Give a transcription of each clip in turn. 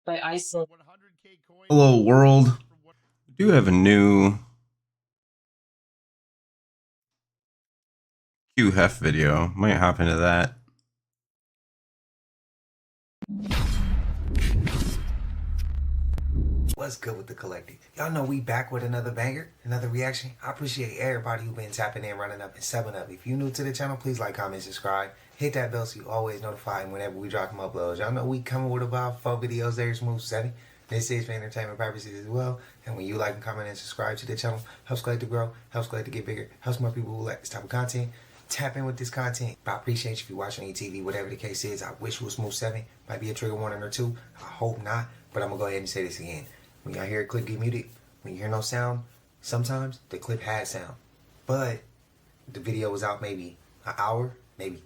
Hello world. We do have a new Queheffs video. Might hop into that. What's good with the collective? Y'all know we back with another banger, another reaction. I appreciate everybody who been tapping in, running up, and subbing up. If you new to the channel, please like, comment, subscribe. Hit that bell so you always notified whenever we drop them uploads. Y'all know we coming with about 4 videos every smooth 7. This is for entertainment purposes as well. And when you like, comment, and subscribe to the channel, helps Collective grow, helps Collective get bigger, helps more people who like this type of content. Tap in with this content. But I appreciate you if you watching on TV, whatever the case is. I wish it was smooth 7. Might be a trigger warning or 2. I hope not. But I'm going to go ahead and say this again. When y'all hear a clip get muted, when you hear no sound, sometimes the clip had sound. But the video was out maybe an hour, maybe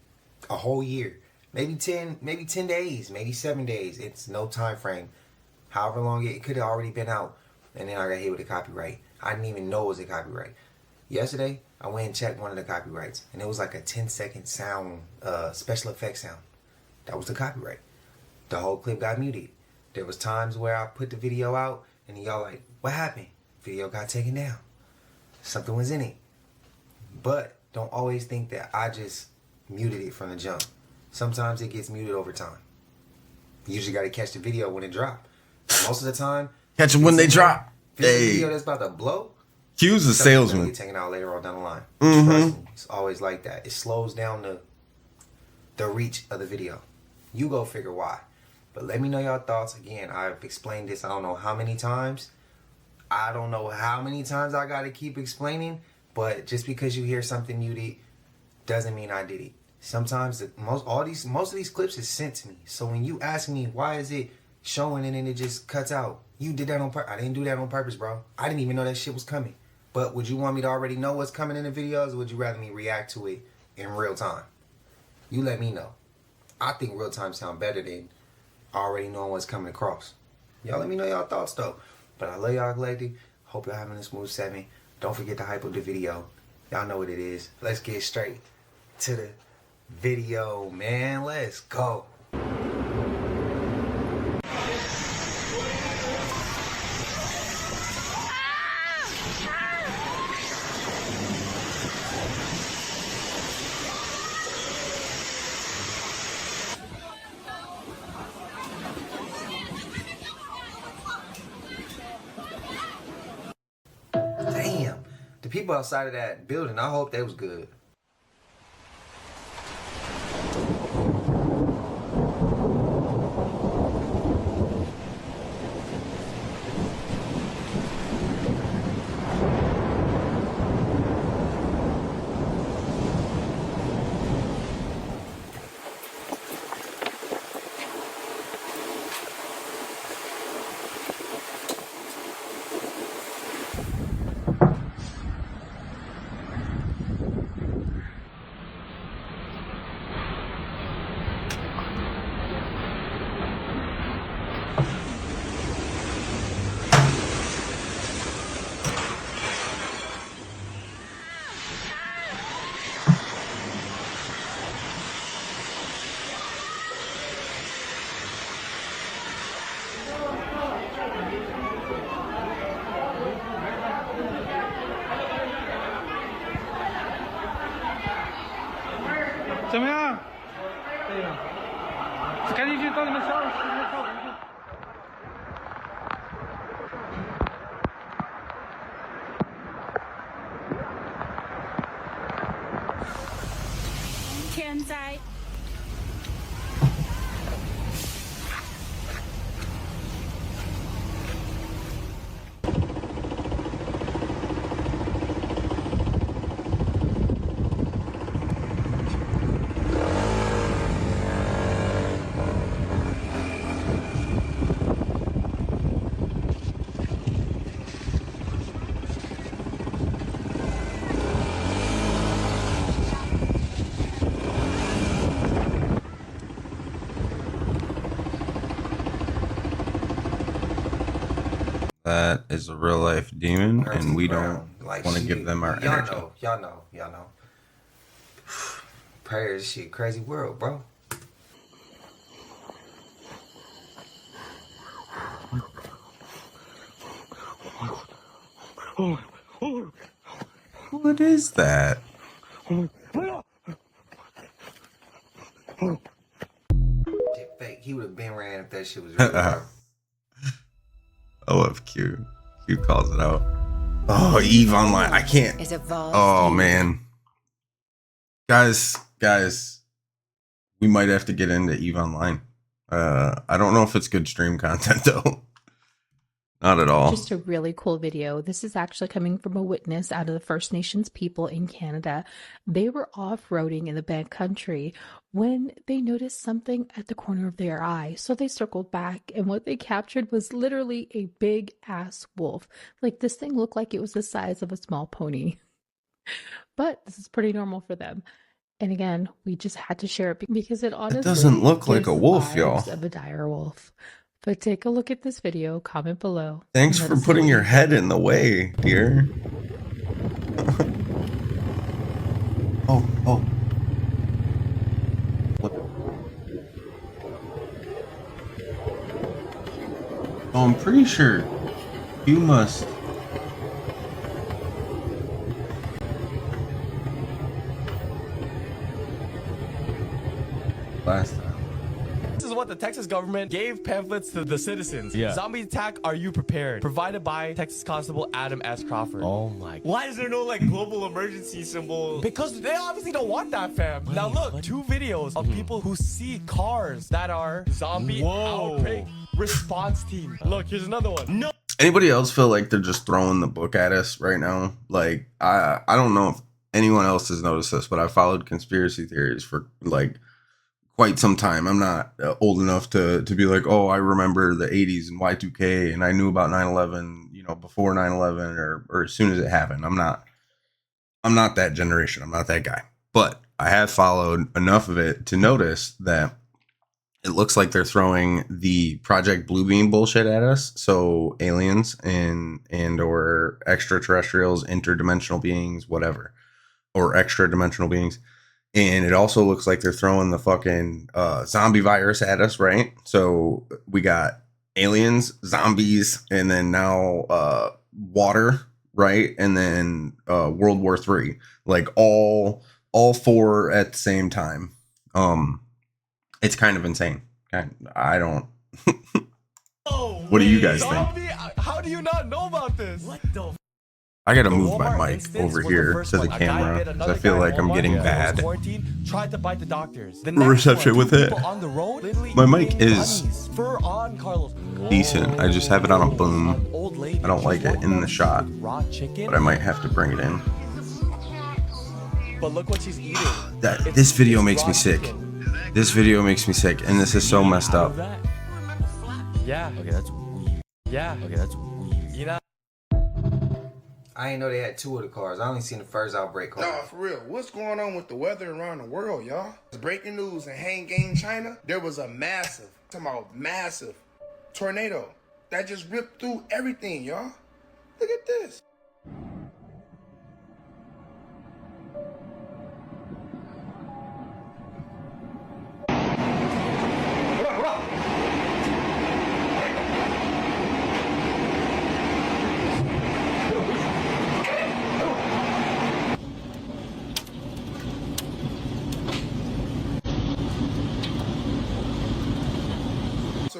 a whole year, maybe 10 days, maybe 7 days. It's no time frame. However long it could have already been out. And then I got hit with a copyright. I didn't even know it was a copyright. Yesterday, I went and checked one of the copyrights. And it was like a 10-second sound, special effects sound. That was the copyright. The whole clip got muted. There was times where I put the video out and y'all like, what happened? Video got taken down. Something was in it. But don't always think that I just muted it from the jump. Sometimes it gets muted over time. You usually got to catch the video when it drops. Most of the time, Catch them when they drop. This video that's about to blow. Q's a salesman. Get taken out later on down the line. Mm-hmm. Trust me, it's always like that. It slows down the reach of the video. You go figure why. But let me know your thoughts. Again, I've explained this I don't know how many times. I don't know how many times I got to keep explaining. But just because you hear something muted doesn't mean I did it. Sometimes most of these clips is sent to me. So when you ask me why is it showing and then it just cuts out, you did that on purpose. I didn't do that on purpose, bro. I didn't even know that shit was coming. But would you want me to already know what's coming in the videos, or would you rather me react to it in real time? You let me know. I think real time sound better than already knowing what's coming across. Y'all let me know y'all thoughts though. But I love y'all collective. Hope y'all having a smooth 7. Don't forget to hype up the video. Y'all know what it is. Let's get straight to the video, man. Let's go. Damn, the people outside of that building, I hope they was good. That is a real life demon, and we don't want to give them our energy. Y'all know. Prayers, shit, crazy world, bro. What is that? Shit fake. He would have been ran if that shit was real, bro. I love Q. Q calls it out. Oh, Eve Online. I can't. Oh, man. Guys, we might have to get into Eve Online. I don't know if it's good stream content, though. Not at all. Just a really cool video. This is actually coming from a witness out of the First Nations people in Canada. They were off-roading in the backcountry when they noticed something at the corner of their eye. So they circled back, and what they captured was literally a big ass wolf. Like, this thing looked like it was the size of a small pony. But this is pretty normal for them. And again, we just had to share it because it honestly doesn't look like gives a wolf, y'all. vibes of a dire wolf. But take a look at this video, comment below. Thanks for putting your head in the way, dear. Oh. Oh, I'm pretty sure you must. Last time. This is what the Texas government gave pamphlets to the citizens. Yeah. Zombie attack, are you prepared? Provided by Texas Constable Adam S. Crawford. Oh my. Why is there no like global emergency symbol? Because they obviously don't want that, fam. Now look, 2 videos of people who see cars that are zombie outbreak response team. Look, here's another one. No. Anybody else feel like they're just throwing the book at us right now? Like, I don't know if anyone else has noticed this, but I followed conspiracy theories for like quite some time. I'm not old enough to be like, oh, I remember the 80s and Y2K and I knew about 9/11, you know, before 9/11 or as soon as it happened. I'm not that generation. I'm not that guy. But I have followed enough of it to notice that it looks like they're throwing the Project Bluebeam bullshit at us. So aliens and or extraterrestrials, interdimensional beings, whatever, or extra dimensional beings. And it also looks like they're throwing the fucking zombie virus at us, right? So we got aliens, zombies, and then now water, right? And then World War III, like all 4 at the same time. It's kind of insane. I don't. What do you guys think? How do you not know about this? What the? I gotta move my mic over here to the camera because I feel like I'm getting bad Tried to bite the doctors. reception with it. My mic is decent. decent. I just have it on a boom. I don't like it in the shot, but I might have to bring it in. But look what she's eating. This video makes me sick. This video makes me sick, and this is so messed up. Yeah. Okay, that's weird. Yeah. Okay, that's weird. You know. I didn't know they had 2 of the cars. I only seen the first outbreak car. Nah, for real. What's going on with the weather around the world, y'all? Breaking news in Hanggang, China. There was a massive tornado that just ripped through everything, y'all. Look at this.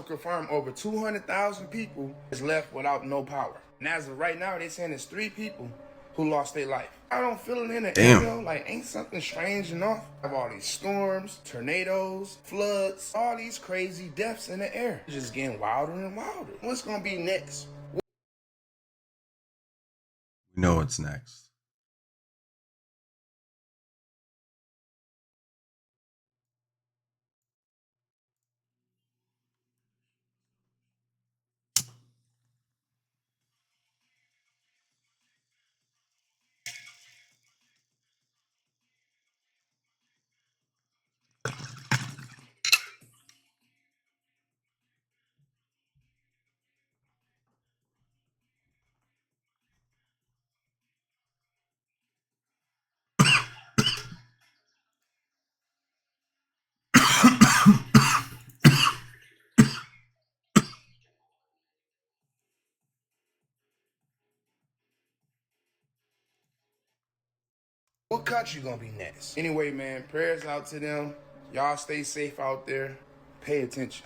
Confirmed over 200,000 people is left without no power. And as of right now, they saying it's 3 people who lost their life. I don't feel it in the air, like ain't something strange enough? Of all these storms, tornadoes, floods, all these crazy deaths in the air. It's just getting wilder and wilder. What's gonna be next? We know what's next. What country gonna be next? Anyway, man, prayers out to them. Y'all stay safe out there. Pay attention.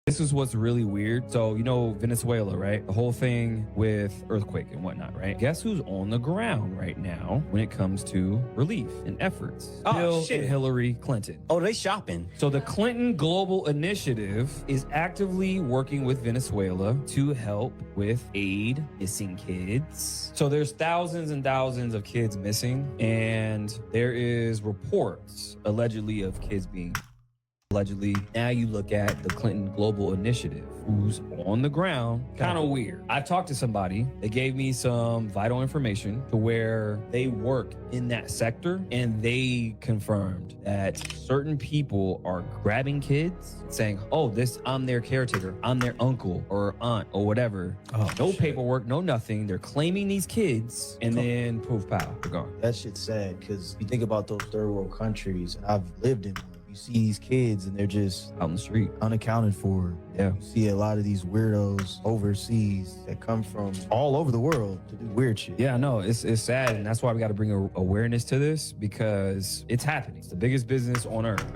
This is what's really weird. So, you know, Venezuela, right? The whole thing with earthquake and whatnot, right? Guess who's on the ground right now when it comes to relief and efforts? Bill and Hillary Clinton. Oh, they shopping. So the Clinton Global Initiative is actively working with Venezuela to help with aid missing kids. So there's thousands and thousands of kids missing, and there is reports allegedly of kids being allegedly. Now you look at the Clinton Global Initiative, who's on the ground. Kind of weird. I talked to somebody. They gave me some vital information to where they work in that sector, and they confirmed that certain people are grabbing kids, saying, "Oh, I'm their caretaker. I'm their uncle or aunt or whatever." Oh, no shit. paperwork, no nothing. They're claiming these kids, and then poof, pow, they're gone. That shit's sad because you think about those third world countries, and I've lived in one. You see these kids and they're just Out in the street. unaccounted for. Yeah. You see a lot of these weirdos overseas that come from all over the world to do weird shit. Yeah, no, it's sad, and that's why we got to bring awareness to this, because it's happening. It's the biggest business on earth.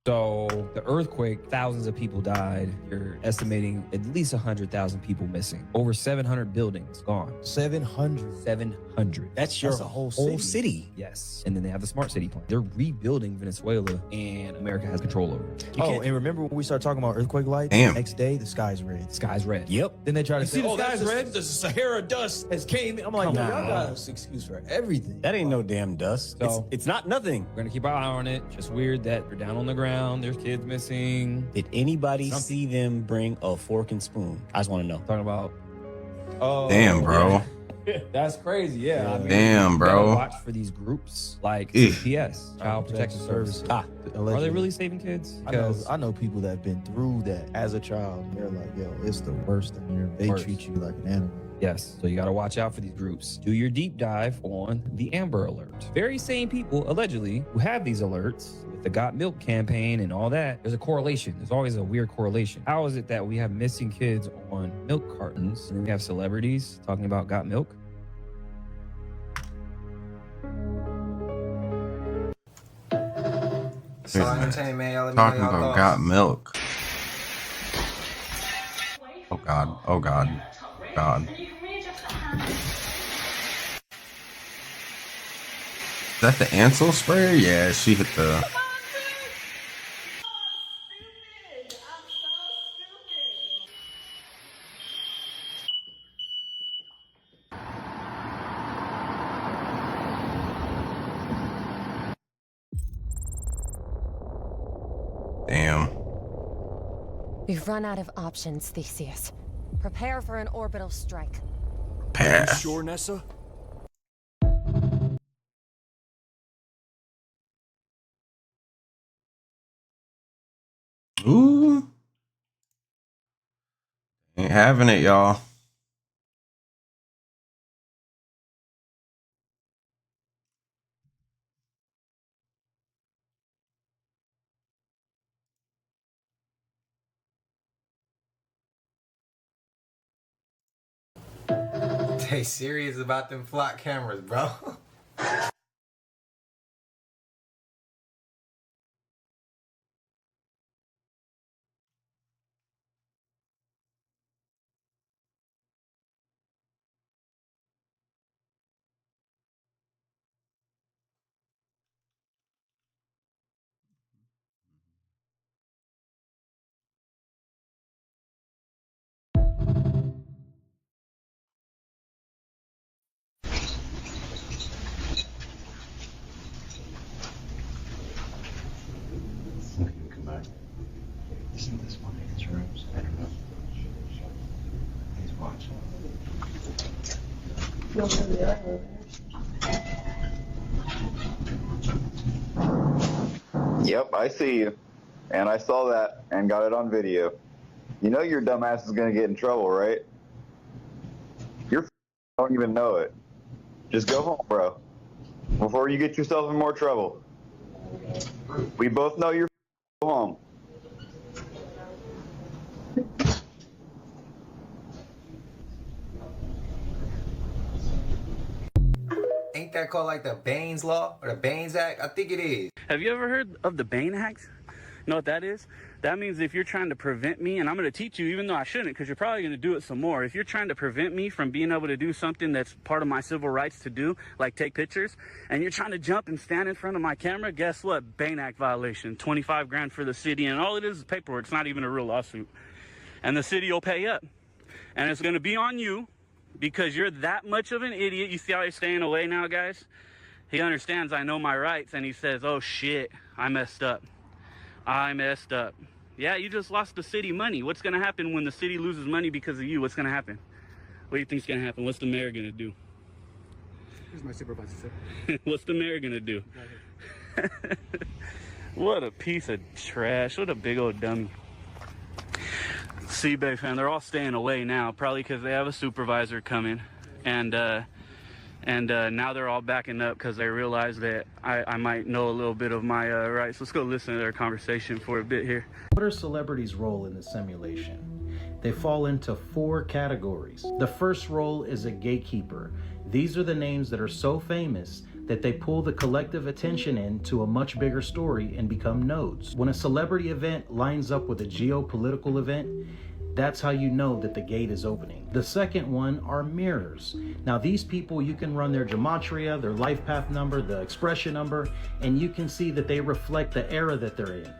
So the earthquake, thousands of people died. You're estimating at least 100,000 people missing. Over 700 buildings gone. 700. 700. That's your whole city. Yes. And then they have the smart city plan. They're rebuilding Venezuela, and America has control over it. Oh, and remember when we started talking about earthquake lights? Damn. The next day, the sky's red. Sky's red. Yep. Then they try to say, see the "Oh, sky's that's red? The Sahara dust has came in." I'm like, Come "Y'all on. got an excuse for everything." That ain't no damn dust. So- It's not nothing. We're going to keep our eye on it. Just weird that they're down on the ground. There's kids missing. Did anybody Some- see them bring a fork and spoon? I just want to know. Talking about. Oh, Damn, bro. yeah. That's crazy. Yeah. I mean, Damn, you gotta bro. watch for these groups like Ew. CPS, Child Protective Services. Ah, Are they really saving kids? I know people that have been through that as a child. They're like, "Yo, it's the worst thing here. They Worst. treat you like an animal." Yes. So you got to watch out for these groups. Do your deep dive on the Amber Alert. Very same people, allegedly, who have these alerts with the Got Milk campaign and all that. There's a correlation. There's always a weird correlation. How is it that we have missing kids on milk cartons, and then we have celebrities talking about Got Milk? So entertainment, man. Y'all let me Talking know y'all about thoughts. got milk. Oh God. Oh God. God. Is that the Ansel sprayer? Yeah, she hit the. Damn. We've run out of options, Theseus. Prepare for an orbital strike. Pass. Sure, Nessa? Ooh. Ain't having it, y'all. They serious about them flock cameras, bro. Come back. Isn't this one of his rooms? I don't know. He's watching. Yep, I see you. And I saw that and got it on video. You know your dumbass is gonna get in trouble, right? You're don't even know it. Just go home, bro. Before you get yourself in more trouble. We both know you're go home. ain't that called like the Baines Law or the Baines Act? I think it is. Have you ever heard of the Bain Act? You know what that is? That means if you're trying to prevent me, and I'm going to teach you even though I shouldn't, because you're probably going to do it some more. If you're trying to prevent me from being able to do something that's part of my civil rights to do, like take pictures, and you're trying to jump and stand in front of my camera, guess what? Bain Act violation, 25 grand for the city, and all it is paperwork. It's not even a real lawsuit. And the city will pay up. And it's going to be on you because you're that much of an idiot. You see how he's staying away now, guys? He understands I know my rights, and he says, oh shit, I messed up. I messed up. Yeah, you just lost the city money. What's going to happen when the city loses money because of you? What's going to happen? What do you think's going to happen? What's the mayor going to do? Here's my supervisor, sir. What's the mayor going to do? What a piece of trash. What a big old dummy. See, Bay fan, they're all staying away now, probably because they have a supervisor coming. And now they're all backing up because they realize that I might know a little bit of my rights. Let's go listen to their conversation for a bit here. What are celebrities' role in the simulation? They fall into 4 categories. The first role is a gatekeeper. These are the names that are so famous that they pull the collective attention into a much bigger story and become nodes. When a celebrity event lines up with a geopolitical event, that's how you know that the gate is opening. The second one are mirrors. Now these people, you can run their gematria, their life path number, the expression number, and you can see that they reflect the era that they're in.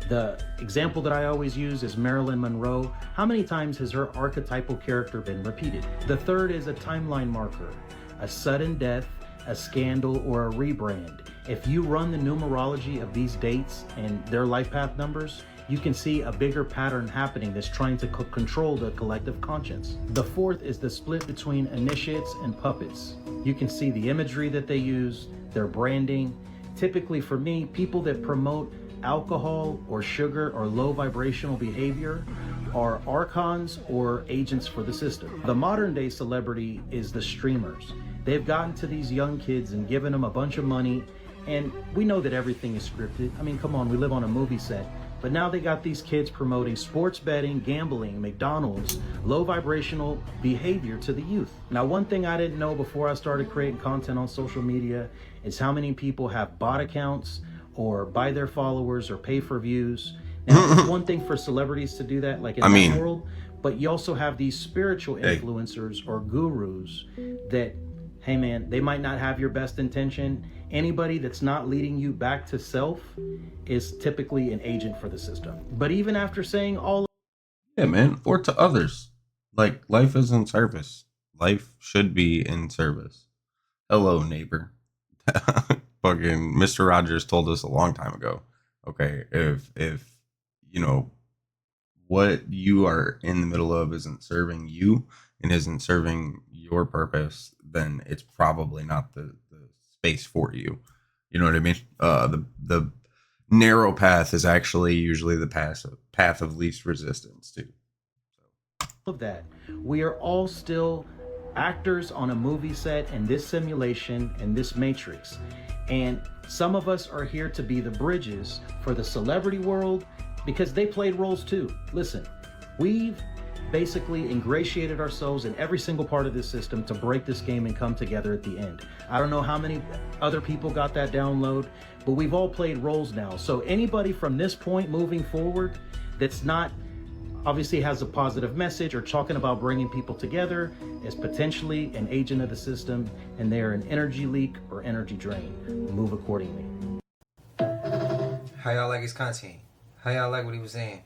The example that I always use is Marilyn Monroe. How many times has her archetypal character been repeated? The third is a timeline marker, a sudden death, a scandal, or a rebrand. If you run the numerology of these dates and their life path numbers, you can see a bigger pattern happening that's trying to control the collective conscience. The fourth is the split between initiates and puppets. You can see the imagery that they use, their branding. Typically for me, people that promote alcohol or sugar or low vibrational behavior are archons or agents for the system. The modern day celebrity is the streamers. They've gotten to these young kids and given them a bunch of money, and we know that everything is scripted. I mean, come on, we live on a movie set. But now they got these kids promoting sports betting, gambling, McDonald's, low vibrational behavior to the youth. Now, one thing I didn't know before I started creating content on social media is how many people have bot accounts or buy their followers or pay for views. Now, it's one thing for celebrities to do that, like in that world, but you also have these spiritual influencers or gurus that, hey man, they might not have your best intention. Anybody that's not leading you back to self is typically an agent for the system. But even after saying all, yeah, man, or to others, like life is in service. Life should be in service. Hello, neighbor. Fucking Mr. Rogers told us a long time ago. Okay, if you know what you are in the middle of isn't serving you and isn't serving your purpose, then it's probably not the space for you. You know what I mean? The narrow path is actually usually the path of least resistance too. Of that, we are all still actors on a movie set in this simulation and this matrix, and some of us are here to be the bridges for the celebrity world because they played roles too. Listen, we've basically ingratiated ourselves in every single part of this system to break this game and come together at the end. I don't know how many other people got that download, but we've all played roles now. So anybody from this point moving forward that's not obviously has a positive message or talking about bringing people together is potentially an agent of the system, and they're an energy leak or energy drain. Move accordingly. How y'all like his content? How y'all like what he was saying?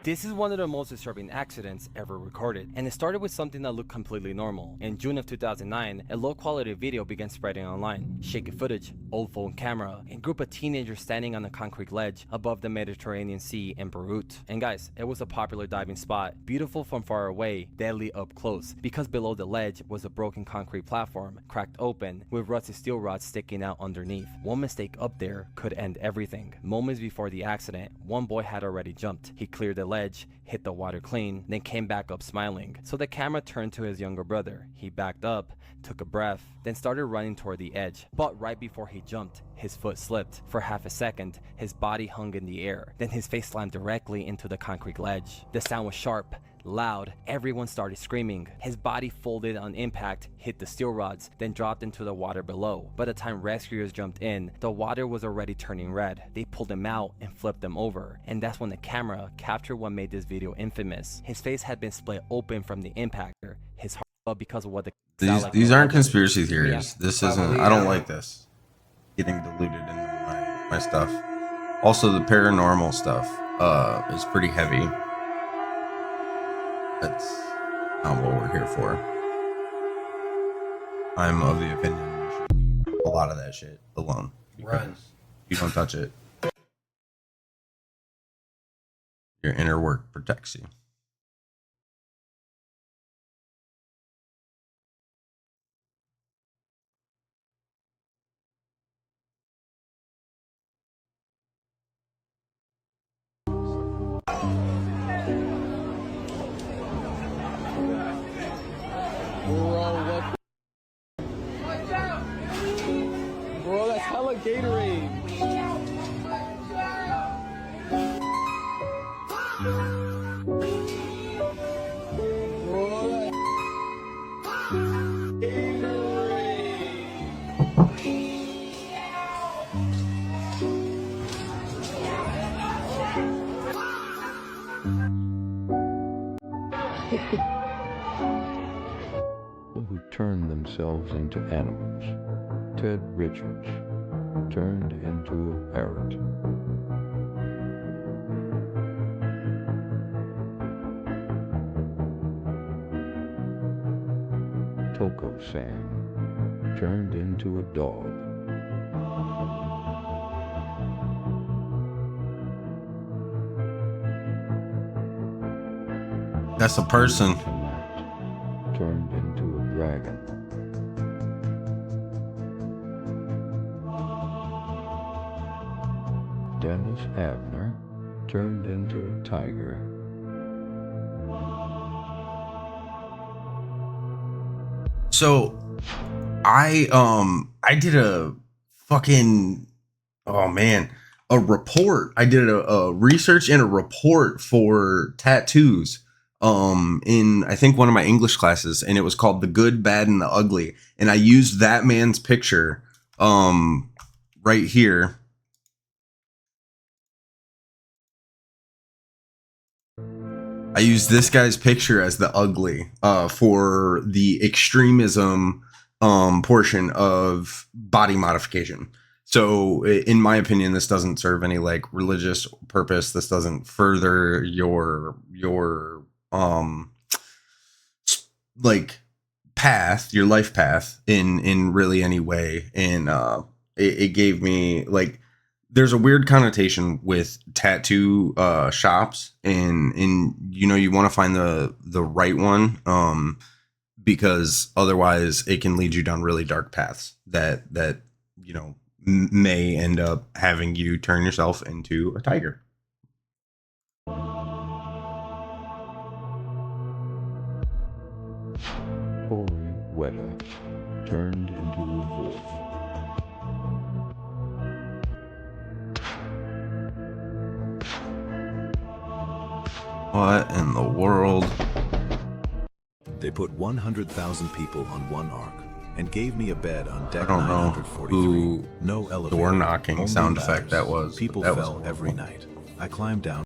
This is one of the most disturbing accidents ever recorded, and it started with something that looked completely normal. In June of 2009, a low-quality video began spreading online. Shaky footage, old phone camera, and a group of teenagers standing on a concrete ledge above the Mediterranean Sea in Beirut. And guys, it was a popular diving spot, beautiful from far away, deadly up close, because below the ledge was a broken concrete platform, cracked open, with rusty steel rods sticking out underneath. One mistake up there could end everything. Moments before the accident, one boy had already jumped. He cleared the ledge, hit the water clean, then came back up smiling. So the camera turned to his younger brother. He backed up, took a breath, then started running toward the edge. But right before he jumped, his foot slipped. For half a second, his body hung in the air. Then his face slammed directly into the concrete ledge. The sound was sharp, Loud, everyone started screaming. His body folded on impact, hit the steel rods, then dropped into the water below. By the time rescuers jumped in, the water was already turning red. They pulled him out and flipped him over, and that's when the camera captured what made this video infamous. His face had been split open from the impactor. His heart fell because of what the These aren't conspiracy theories. This isn't. I don't like this. Getting diluted into my stuff. Also, the paranormal stuff is pretty heavy. That's not what we're here for. I'm of the opinion you should leave a lot of that shit alone. Run. You don't touch it. Your inner work protects you. Bro, that's hella Gatorade. Who turned themselves into animals. Ted Richards turned into a parrot. Toko San turned into a dog. That's a person. Turned into a dragon. Dennis Abner turned into a tiger. So I did a fucking a report. I did a research and a report for tattoos in I think one of my English classes, and it was called The Good, Bad, and the Ugly. And I used that man's picture right here. I used this guy's picture as the ugly for the extremism portion of body modification. So in my opinion, this doesn't serve any like religious purpose. This doesn't further your like path, your life path in really any way. And it gave me like, there's a weird connotation with tattoo shops, and you know, you want to find the right one because otherwise it can lead you down really dark paths that you know may end up having you turn yourself into a tiger. Corey Weta turned into a wolf. What in the world? They put 100,000 people on one ark and gave me a bed on deck I don't know 943. who No elevator, door knocking only sound ladders. effect that was. People that was fell every night. I climbed down.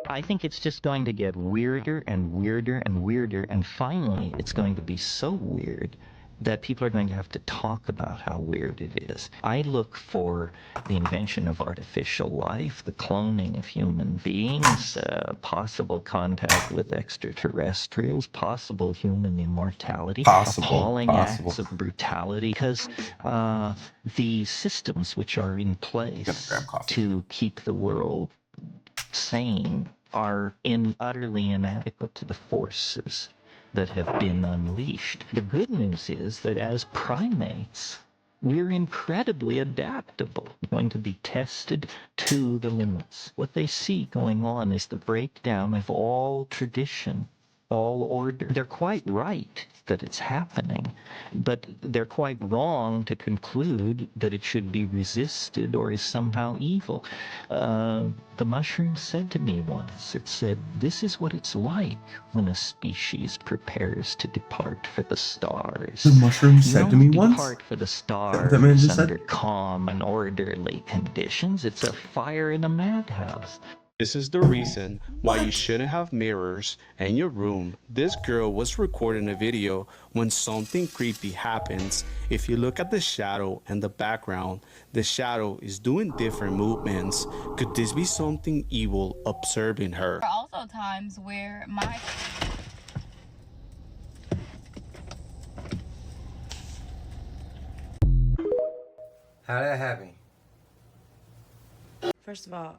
I think it's just going to get weirder and weirder and weirder, and finally it's going to be so weird that people are going to have to talk about how weird it is. I look for the invention of artificial life, the cloning of human beings, possible contact with extraterrestrials, possible human immortality, appalling acts of brutality, because the systems which are in place to keep the world sane are utterly inadequate to the forces that have been unleashed. The good news is that as primates, we're incredibly adaptable, going to be tested to the limits. What they see going on is the breakdown of all tradition all order. They're quite right that it's happening, but they're quite wrong to conclude that it should be resisted or is somehow evil. The mushroom said to me once, it said, this is what it's like when a species prepares to depart for the stars. The mushroom said You to me don't once? depart for the Is that what that man stars just under said? calm and orderly conditions. It's a fire in a madhouse. This is the reason why you shouldn't have mirrors in your room. This girl was recording a video when something creepy happens. If you look at the shadow in the background, the shadow is doing different movements. Could this be something evil observing her? There are also times where my How that happen? First of all,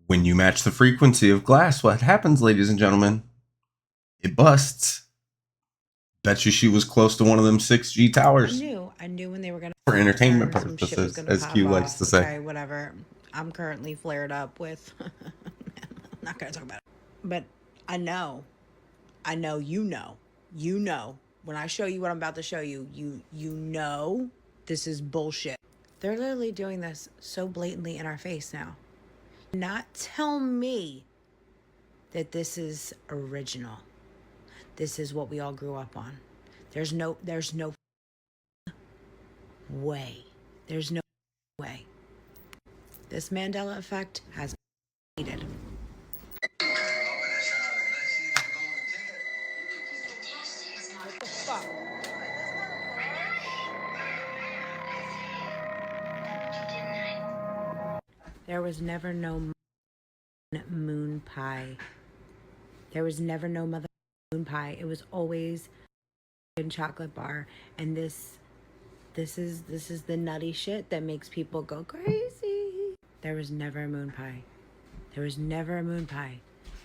When you match the frequency of glass, what happens, ladies and gentlemen? It busts. Bet you she was close to one of them 6G towers. I knew when they were gonna For entertainment some shit was purposes, gonna as pop Q likes off. to say. Okay, whatever. I'm currently flared up with. I'm not gonna talk about it. But I know. You know. You know. When I show you what I'm about to show you, you know this is bullshit. They're literally doing this so blatantly in our face now. Not tell me that this is original. This is what we all grew up on. There's no way. There's no way. This Mandela effect has needed. There was never no moon pie. There was never no mother moon pie. It was always a chocolate bar. And this is the nutty shit that makes people go crazy. There was never a moon pie. There was never a moon pie.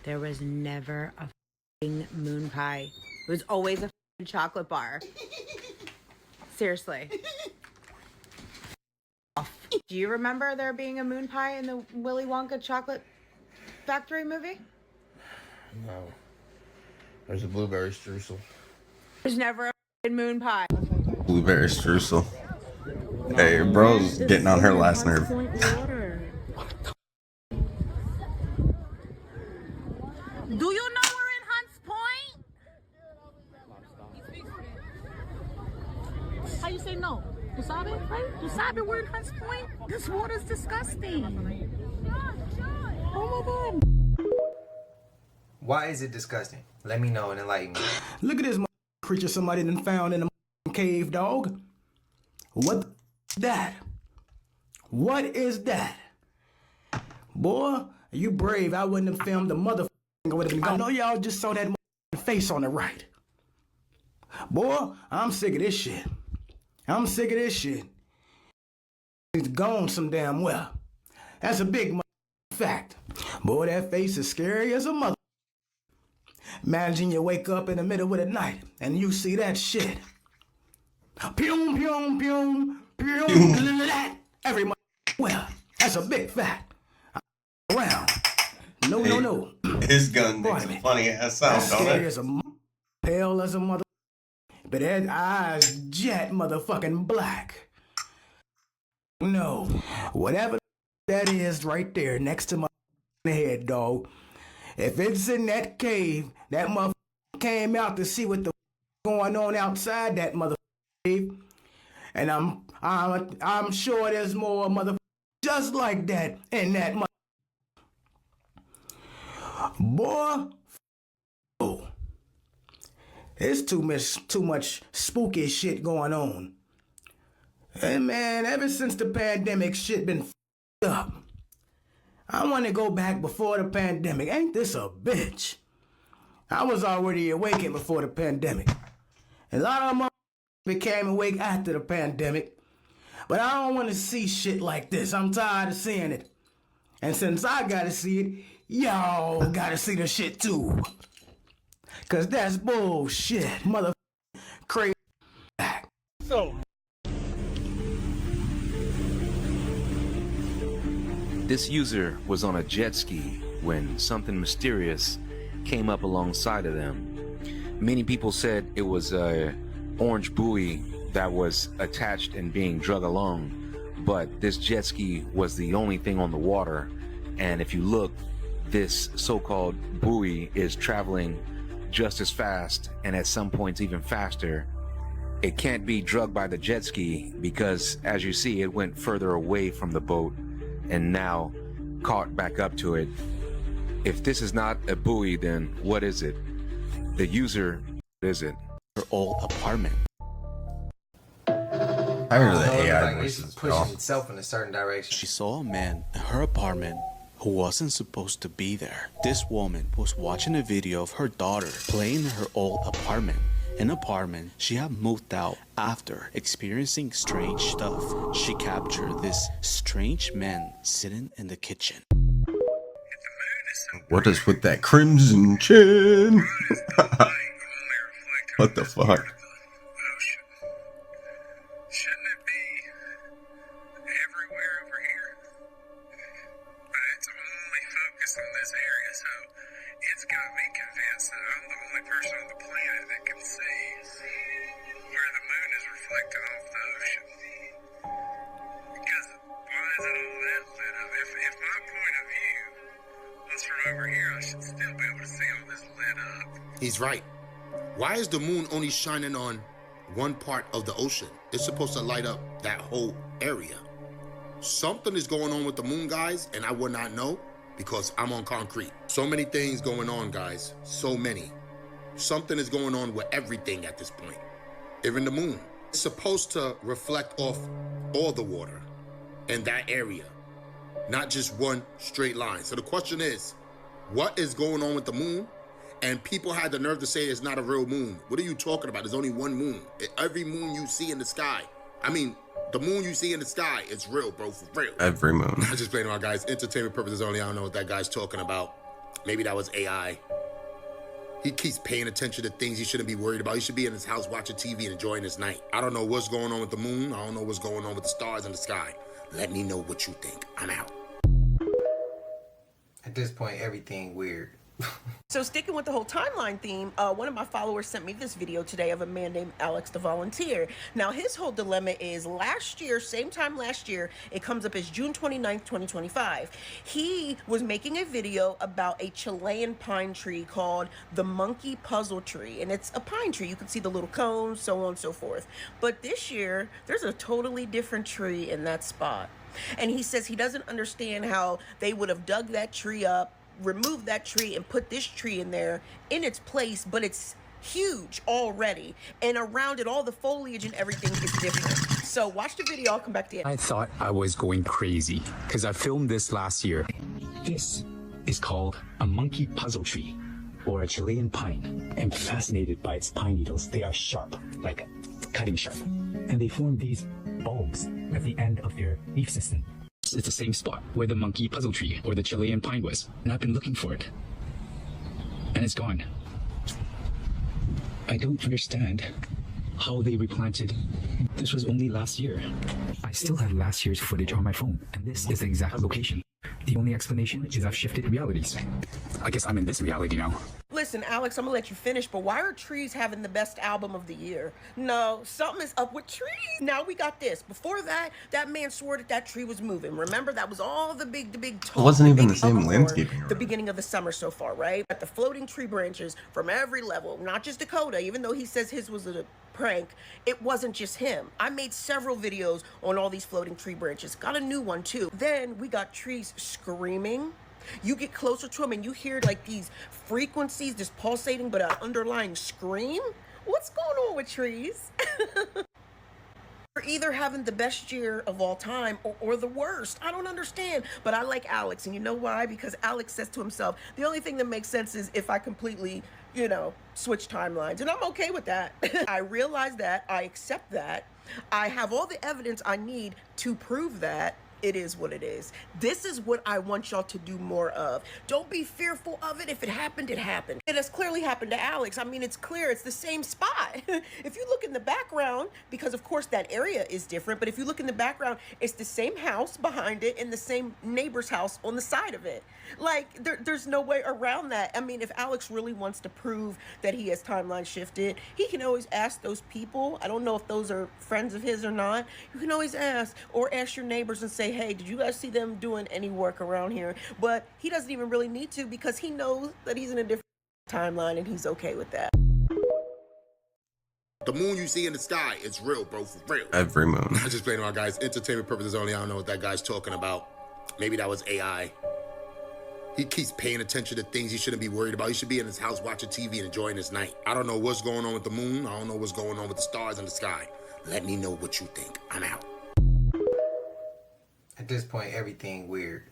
There was never a f***ing moon pie. It was always a f***ing chocolate bar. Seriously. Do you remember there being a moon pie in the Willy Wonka chocolate factory movie? No. There's a blueberry streusel. There's never a f***ing moon pie. Blueberry streusel. Hey, bro's getting on her last nerve. Do you know we're in Hunts Point? How you say no? You sabe, right? You sabe we're in Hunts Point? This water's disgusting. Oh my God. Why is it disgusting? Let me know and enlighten me. Look at this creature somebody done found in a cave, dog. What that? What is that? Boy, you brave. I wouldn't have filmed the motherfucker. I know y'all just saw that face on the right. Boy, I'm sick of this shit. I'm sick of this shit. It's gone some damn well. That's a big fact. Boy, that face is scary as a mother. Imagine you wake up in the middle of the night and you see that shit. Pew, pew, pew, pew, every mother. Well, that's a big fact. Around. No. His gun makes a funny ass sound, That's don't scary it? as a pale as a mother. But that eyes jet motherfucking black. No. Whatever that is right there next to my head, dog. If it's in that cave, that motherfucker came out to see what the going on outside that motherfucker cave. And I'm sure there's more motherfuckers just like that in that mother. Boy, it's too much spooky shit going on. And man, ever since the pandemic shit been up. I want to go back before the pandemic. Ain't this a bitch? I was already awakened before the pandemic. A lot of them became awake after the pandemic. But I don't want to see shit like this. I'm tired of seeing it. And since I gotta see it, y'all gotta see the shit too. Cause that's bullshit. Mother crazy. So. This user was on a jet ski when something mysterious came up alongside of them. Many people said it was a orange buoy that was attached and being drug along, but this jet ski was the only thing on the water. And if you look, this so-called buoy is traveling just as fast, and at some points even faster. It can't be drugged by the jet ski because, as you see, it went further away from the boat and now caught back up to it. If this is not a buoy, then what is it? The user, what is it? Her old apartment. I heard the AI it's voices, pushing itself in a certain direction. She saw a man in her apartment who wasn't supposed to be there. This woman was watching a video of her daughter playing in her old apartment, an apartment she had moved out after experiencing strange stuff. She captured this strange man sitting in the kitchen. What is with that crimson chin? What the fuck? He's right. Why is the moon only shining on one part of the ocean? It's supposed to light up that whole area. Something is going on with the moon, guys, and I would not know because I'm on concrete. So many things going on, guys. So many. Something is going on with everything at this point. Even the moon. It's supposed to reflect off all the water in that area, not just one straight line. So the question is, what is going on with the moon? And people had the nerve to say it's not a real moon. What are you talking about? There's only one moon. Every moon you see in the sky, I mean, the moon you see in the sky, it's real, bro, for real. Every moon. I'm just playing around, guys. Entertainment purposes only. I don't know what that guy's talking about. Maybe that was AI. He keeps paying attention to things he shouldn't be worried about. He should be in his house watching TV and enjoying his night. I don't know what's going on with the moon. I don't know what's going on with the stars in the sky. Let me know what you think. I'm out. At this point, everything weird. So sticking with the whole timeline theme, one of my followers sent me this video today of a man named Alex the Volunteer. Now his whole dilemma is last year, same time last year, it comes up as June 29th, 2025. He was making a video about a Chilean pine tree called the monkey puzzle tree. And it's a pine tree. You can see the little cones, so on and so forth. But this year, there's a totally different tree in that spot. And he says he doesn't understand how they would have dug that tree up, remove that tree and put this tree in there in its place, but it's huge already, and around it all the foliage and everything is different. So watch the video, I'll come back to it. I thought I was going crazy because I filmed this last year. This is called a monkey puzzle tree, or a Chilean pine. I'm fascinated by its pine needles. They are sharp, like cutting sharp, and they form these bulbs at the end of their leaf system. It's the same spot where the monkey puzzle tree or the Chilean pine was, and I've been looking for it, and it's gone. I don't understand how they replanted. This was only last year. I still have last year's footage on my phone, and this is the exact location. The only explanation is I've shifted realities. I guess I'm in this reality now. Listen, Alex, I'm gonna let you finish, but why are trees having the best album of the year? No, something is up with trees. Now we got this. Before that, that man swore that that tree was moving. Remember, that was all the big talk. It wasn't even the same landscaping. The beginning of the summer so far, right? At the floating tree branches from every level, not just Dakota, even though he says his was a prank, it wasn't just him. I made several videos on all these floating tree branches. Got a new one too. Then we got trees screaming. You get closer to them and you hear like these frequencies, this pulsating but an underlying scream. What's going on with trees? We're either having the best year of all time or the worst. I don't understand, but I like Alex, and you know why? Because Alex says to himself, the only thing that makes sense is if I completely, switch timelines, and I'm okay with that. I realize that, I accept that, I have all the evidence I need to prove that. It is what it is. This is what I want y'all to do more of. Don't be fearful of it. If it happened, it happened. It has clearly happened to Alex. I mean, it's clear. It's the same spot. If you look in the background, because of course that area is different, but if you look in the background, it's the same house behind it and the same neighbor's house on the side of it. Like, there's no way around that. I mean, if Alex really wants to prove that he has timeline shifted, he can always ask those people. I don't know if those are friends of his or not. You can always ask, or ask your neighbors and say, hey, did you guys see them doing any work around here? But he doesn't even really need to, because he knows that he's in a different timeline and he's okay with that. The moon you see in the sky, it's real, bro, for real. Every moon. I just playing around, guys. Entertainment purposes only. I don't know what that guy's talking about. Maybe that was AI. He keeps paying attention to things he shouldn't be worried about. He should be in his house watching TV and enjoying his night. I don't know what's going on with the moon. I don't know what's going on with the stars in the sky. Let me know what you think. I'm out. At this point, everything weird.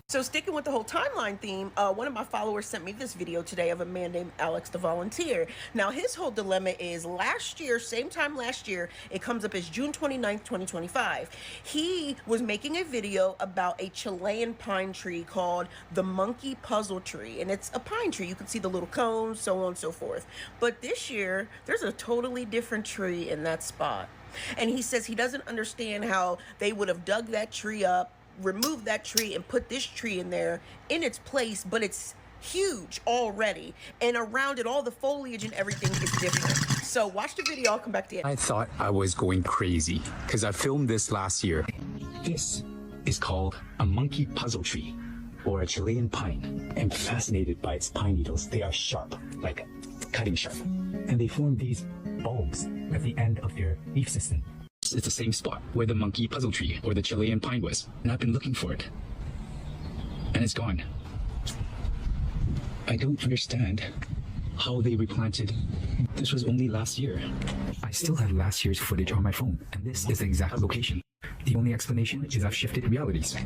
So sticking with the whole timeline theme, one of my followers sent me this video today of a man named Alex the Volunteer. Now his whole dilemma is last year, same time last year, it comes up as June 29th, 2025. He was making a video about a Chilean pine tree called the monkey puzzle tree. And it's a pine tree. You can see the little cones, so on and so forth. But this year, there's a totally different tree in that spot. And he says he doesn't understand how they would have dug that tree up, remove that tree and put this tree in there in its place, but it's huge already, and around it all the foliage and everything is different. So watch the video. I'll come back to you. I thought I was going crazy because I filmed this last year. This is called a monkey puzzle tree, or a Chilean pine. I'm fascinated by its pine needles. They are sharp, like cutting sharp, and they form these bulbs at the end of their leaf system. It's the same spot where the monkey puzzle tree or the Chilean pine was, and I've been looking for it, and it's gone. I don't understand how they replanted. This was only last year. I still have last year's footage on my phone, and this is the exact location. The only explanation is I've shifted realities.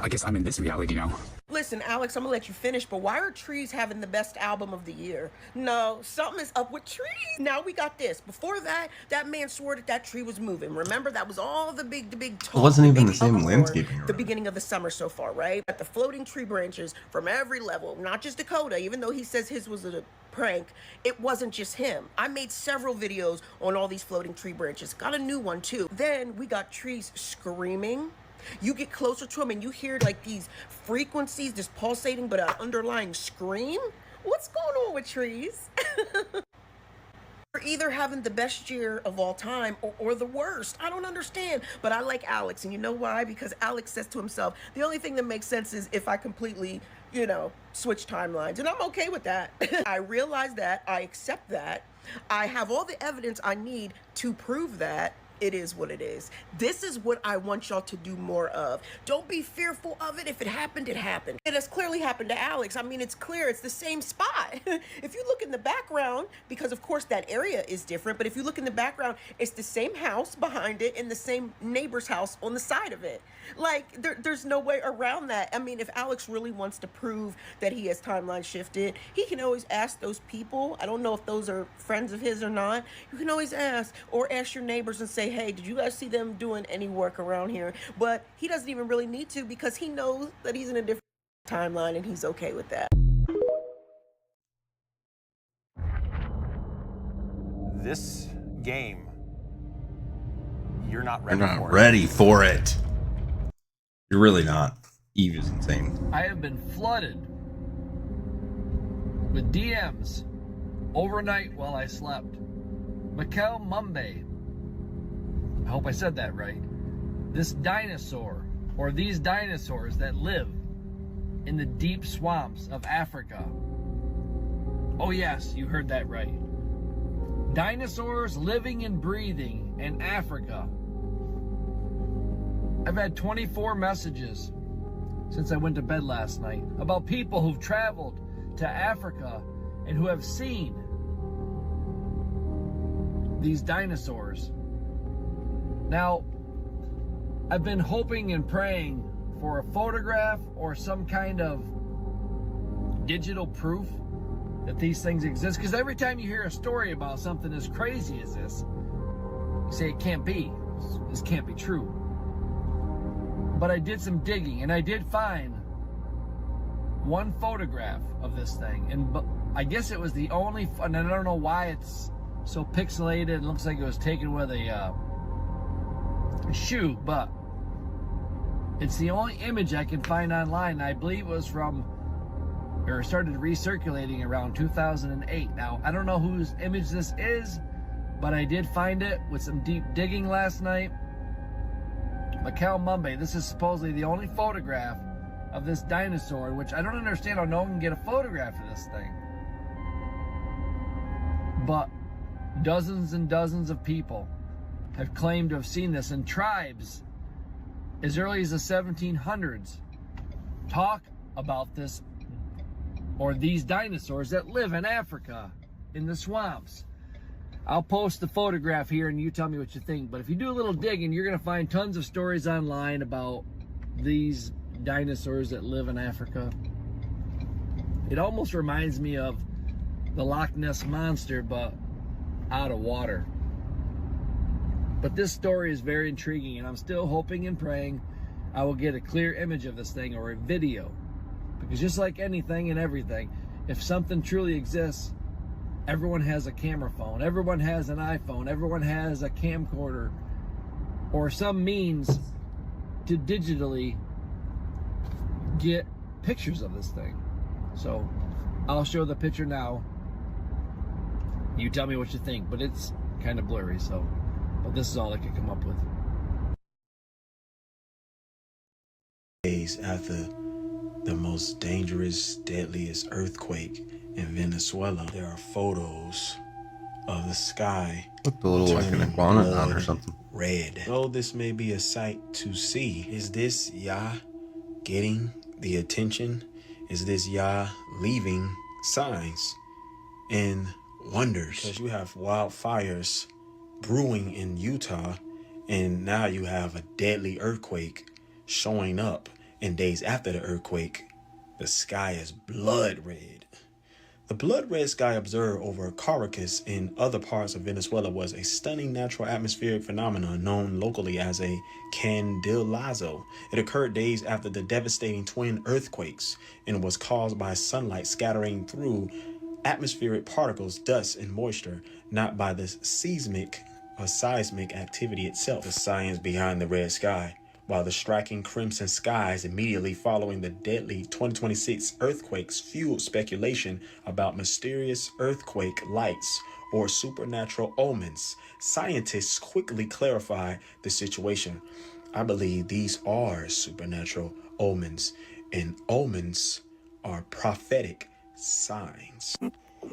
I guess I'm in this reality now. Listen, Alex, I'm gonna let you finish, but why are trees having the best album of the year? No, something is up with trees. Now we got this. Before that, that man swore that that tree was moving. Remember, that was all the big talk. It wasn't even the same landscaping. The beginning of the summer so far, right? At the floating tree branches from every level, not just Dakota, even though he says his was a prank, it wasn't just him. I made several videos on all these floating tree branches. Got a new one too. Then we got trees screaming. You get closer to them and you hear like these frequencies, this pulsating but an underlying scream. What's going on with trees? We're either having the best year of all time or the worst. I don't understand. But I like Alex, and you know why? Because Alex says to himself, the only thing that makes sense is if I completely, you know, switch timelines. And I'm okay with that. I realize that. I accept that. I have all the evidence I need to prove that. It is what it is. This is what I want y'all to do more of. Don't be fearful of it. If it happened, it happened. It has clearly happened to Alex. I mean, it's clear. It's the same spot. If you look in the background, because of course that area is different, but if you look in the background, it's the same house behind it and the same neighbor's house on the side of it. Like, there's no way around that. I mean, if Alex really wants to prove that he has timeline shifted, he can always ask those people. I don't know if those are friends of his or not. You can always ask, or ask your neighbors and say, hey, did you guys see them doing any work around here? But he doesn't even really need to, because he knows that he's in a different timeline and he's okay with that. This game, you're not You're ready not for it. ready for it. You're really not. Eve is insane. I have been flooded with DMs overnight while I slept. Mikel Mumbe, I hope I said that right. This dinosaur, or these dinosaurs that live in the deep swamps of Africa. Oh yes, you heard that right. Dinosaurs living and breathing in Africa. I've had 24 messages since I went to bed last night about people who've traveled to Africa and who have seen these dinosaurs. Now, I've been hoping and praying for a photograph or some kind of digital proof that these things exist, because every time you hear a story about something as crazy as this, you say it can't be. This can't be true. But I did some digging, and I did find one photograph of this thing, and I guess it was the only, and I don't know why it's so pixelated. It looks like it was taken with a shoe, but it's the only image I can find online. And I believe it was from, or started recirculating around 2008. Now, I don't know whose image this is, but I did find it with some deep digging last night. Mikel Mumbe, this is supposedly the only photograph of this dinosaur, which I don't understand how no one can get a photograph of this thing. But dozens and dozens of people have claimed to have seen this, and tribes as early as the 1700s talk about this, or these dinosaurs that live in Africa in the swamps. I'll post the photograph here and you tell me what you think, but if you do a little digging, you're gonna find tons of stories online about these dinosaurs that live in Africa. It almost reminds me of the Loch Ness Monster, but out of water. But this story is very intriguing, and I'm still hoping and praying I will get a clear image of this thing, or a video. Because just like anything and everything, if something truly exists, everyone has a camera phone, everyone has an iPhone, everyone has a camcorder, or some means to digitally get pictures of this thing. So I'll show the picture now. You tell me what you think, but it's kind of blurry, so, but this is all I could come up with. Days after the most dangerous, deadliest earthquake in Venezuela, there are photos of the sky looked a little like an iguana or something. Red. Though this may be a sight to see, is this Yah getting the attention? Is this Yah leaving signs and wonders? Because you have wildfires brewing in Utah, and now you have a deadly earthquake showing up, and days after the earthquake, the sky is blood red. The blood red sky observed over Caracas and other parts of Venezuela was a stunning natural atmospheric phenomenon known locally as a candilazo. It occurred days after the devastating twin earthquakes and was caused by sunlight scattering through atmospheric particles, dust, and moisture, not by the seismic activity itself. The science behind the red sky. While the striking crimson skies immediately following the deadly 2026 earthquakes fueled speculation about mysterious earthquake lights or supernatural omens, scientists quickly clarified the situation. I believe these are supernatural omens, and omens are prophetic signs. Oh,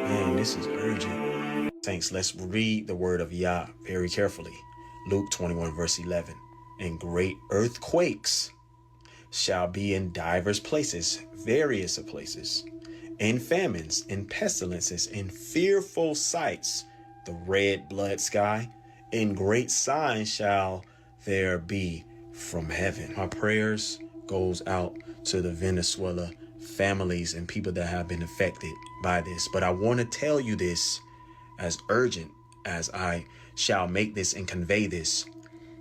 man, this is urgent. Saints, let's read the word of Yah very carefully. Luke 21 verse 11. And great earthquakes shall be in divers places, various of places, and famines, and pestilences, and fearful sights, the red blood sky, and great signs shall there be from heaven. My prayers goes out to the Venezuela families and people that have been affected by this. But I want to tell you this as urgent as I shall make this and convey this.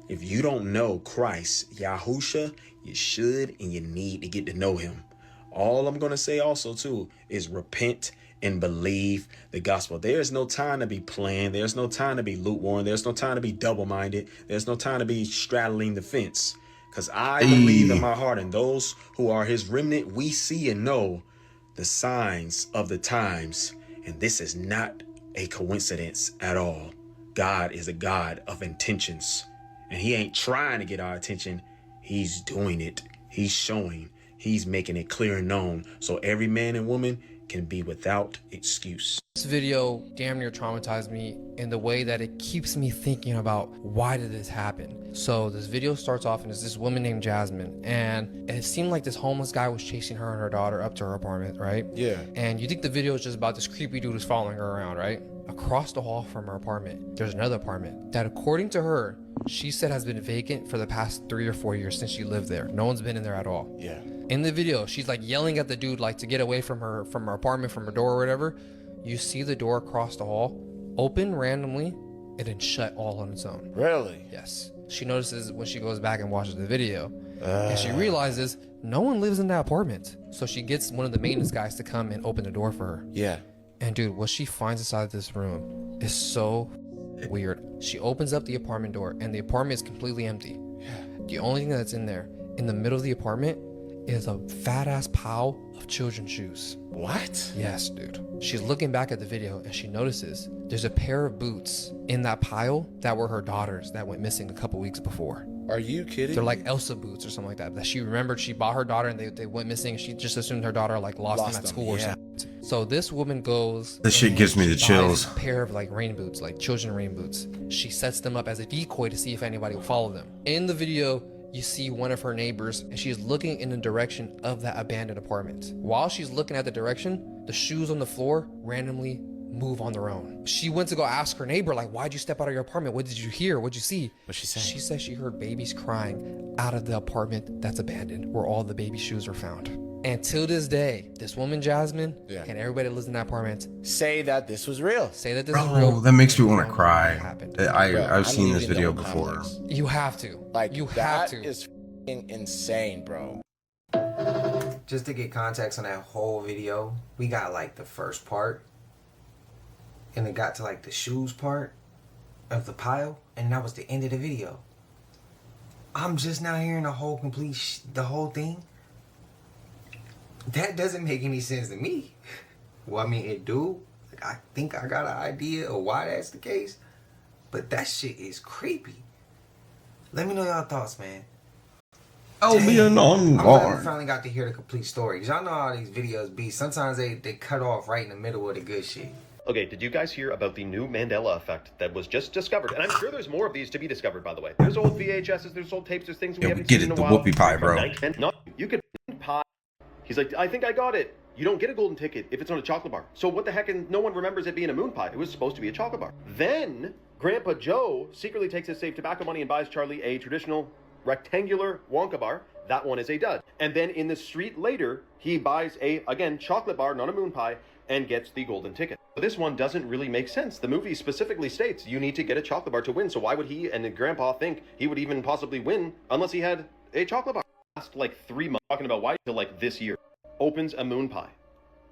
If you don't know Christ, Yahusha, you should and you need to get to know him. All I'm going to say also too is repent and believe the gospel. There's no time to be playing. There's no time to be lukewarm. There's no time to be double-minded. There's no time to be straddling the fence. Because I believe in my heart, and those who are his remnant, we see and know the signs of the times. And this is not a coincidence at all. God is a God of intentions, and he ain't trying to get our attention. He's doing it. He's showing. He's making it clear and known, so every man and woman can be without excuse. This video damn near traumatized me in the way that it keeps me thinking about, why did this happen? So this video starts off and there's this woman named Jasmine, and it seemed like this homeless guy was chasing her and her daughter up to her apartment, right? Yeah. And you think the video is just about this creepy dude who's following her around, right? Across the hall from her apartment, there's another apartment that, according to her, she said has been vacant for the past 3 or 4 years since she lived there. No one's been in there at all. Yeah. In the video, she's like yelling at the dude like to get away from her apartment, from her door or whatever. You see the door across the hall open randomly, and then shut all on its own. Really? Yes. She notices when she goes back and watches the video, and she realizes no one lives in that apartment. So she gets one of the maintenance guys to come and open the door for her. Yeah. And dude, what she finds inside this room is so weird. She opens up the apartment door, and the apartment is completely empty. The only thing that's in there, in the middle of the apartment, is a fat ass pile of children's shoes. What? Yes, dude. She's looking back at the video and she notices there's a pair of boots in that pile that were her daughter's that went missing a couple weeks before. Are you kidding? They're like Elsa boots or something like that. That she remembered she bought her daughter and they went missing. She just assumed her daughter like lost them at school or something. So this woman goes. This shit gives me the chills. A pair of like rain boots, like children rain boots. She sets them up as a decoy to see if anybody will follow them. In the video, you see one of her neighbors and she's looking in the direction of that abandoned apartment. While she's looking at the direction, the shoes on the floor randomly move on their own. She went to go ask her neighbor, like, why'd you step out of your apartment? What did you hear? What'd you see? What'd she say? She said she heard babies crying out of the apartment that's abandoned, where all the baby shoes were found. And till this day, this woman, Jasmine, and everybody that lives in that apartment say that this was real. Say that this is real. Bro, that makes me want to cry. Bro, I've seen need this to know video the before. context. You have to. Like, you have that to. is f***ing insane, bro. Just to get context on that whole video, we got like the first part, and it got to like the shoes part of the pile, and that was the end of the video. I'm just now hearing the whole the whole thing. That doesn't make any sense to me. Well, I mean, it do. Like, I think I got an idea of why that's the case, but that shit is creepy. Let me know y'all thoughts, man. I'll be an on I'm glad we finally got to hear the complete story. Cause y'all know how these videos be. Sometimes they cut off right in the middle of the good shit. Okay, did you guys hear about the new Mandela effect that was just discovered? And I'm sure there's more of these to be discovered, by the way. There's old VHSs, there's old tapes, there's things we haven't get seen it, in a the while. whoopie pie, bro. You could pie. He's like, I think I got it. You don't get a golden ticket if it's on a chocolate bar. So what the heck, and no one remembers it being a moon pie. It was supposed to be a chocolate bar. Then, Grandpa Joe secretly takes his saved tobacco money and buys Charlie a traditional rectangular Wonka bar. That one is a dud. And then in the street later, he buys a, again, chocolate bar, not a moon pie, and gets the golden ticket. This one doesn't really make sense. The movie specifically states you need to get a chocolate bar to win. So why would he and Grandpa think he would even possibly win unless he had a chocolate bar? Last like 3 months talking about why till like this year opens a moon pie.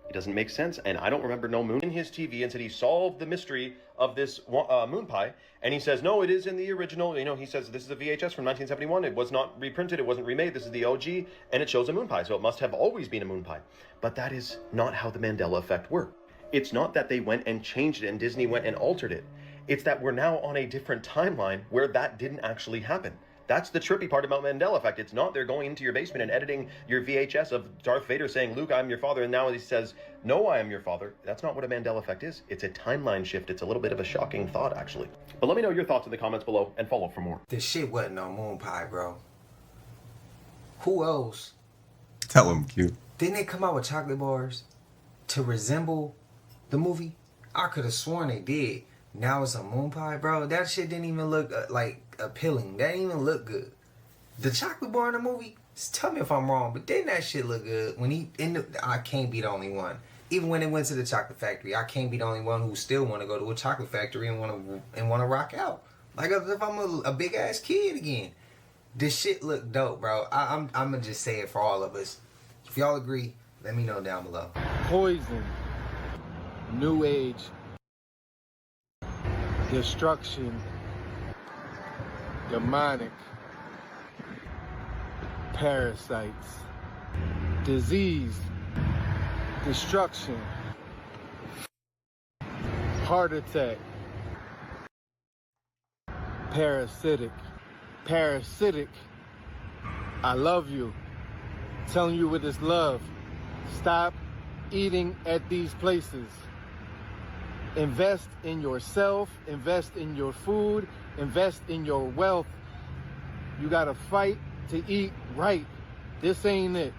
It doesn't make sense, and I don't remember no moon in his TV and said he solved the mystery of this moon pie, and he says, no, it is in the original, you know, he says this is a VHS from 1971, it was not reprinted, it wasn't remade, this is the OG, and it shows a moon pie, so it must have always been a moon pie. But that is not how the Mandela effect worked. It's not that they went and changed it and Disney went and altered it. It's that we're now on a different timeline where that didn't actually happen. That's the trippy part about Mandela effect. It's not they're going into your basement and editing your VHS of Darth Vader saying, Luke, I'm your father, and now he says, no, I am your father. That's not what a Mandela effect is. It's a timeline shift. It's a little bit of a shocking thought, actually. But let me know your thoughts in the comments below and follow for more. This shit wasn't no moon pie, bro. Who else? Tell him, Q. Didn't they come out with chocolate bars to resemble the movie? I could have sworn they did. Now it's a moon pie, bro. That shit didn't even look like appealing. That didn't even look good. The chocolate bar in the movie, tell me if I'm wrong, but didn't that shit look good? When he I can't be the only one. Even when it went to the chocolate factory, I can't be the only one who still want to go to a chocolate factory and want to rock out. Like if I'm a big ass kid again. This shit look dope, bro. I'm gonna just say it for all of us. If y'all agree, let me know down below. Poison, new age, destruction, demonic, parasites, disease, destruction, heart attack, parasitic, I love you, telling you with this love, stop eating at these places. Invest in yourself, invest in your food, invest in your wealth. You gotta fight to eat right. This ain't it.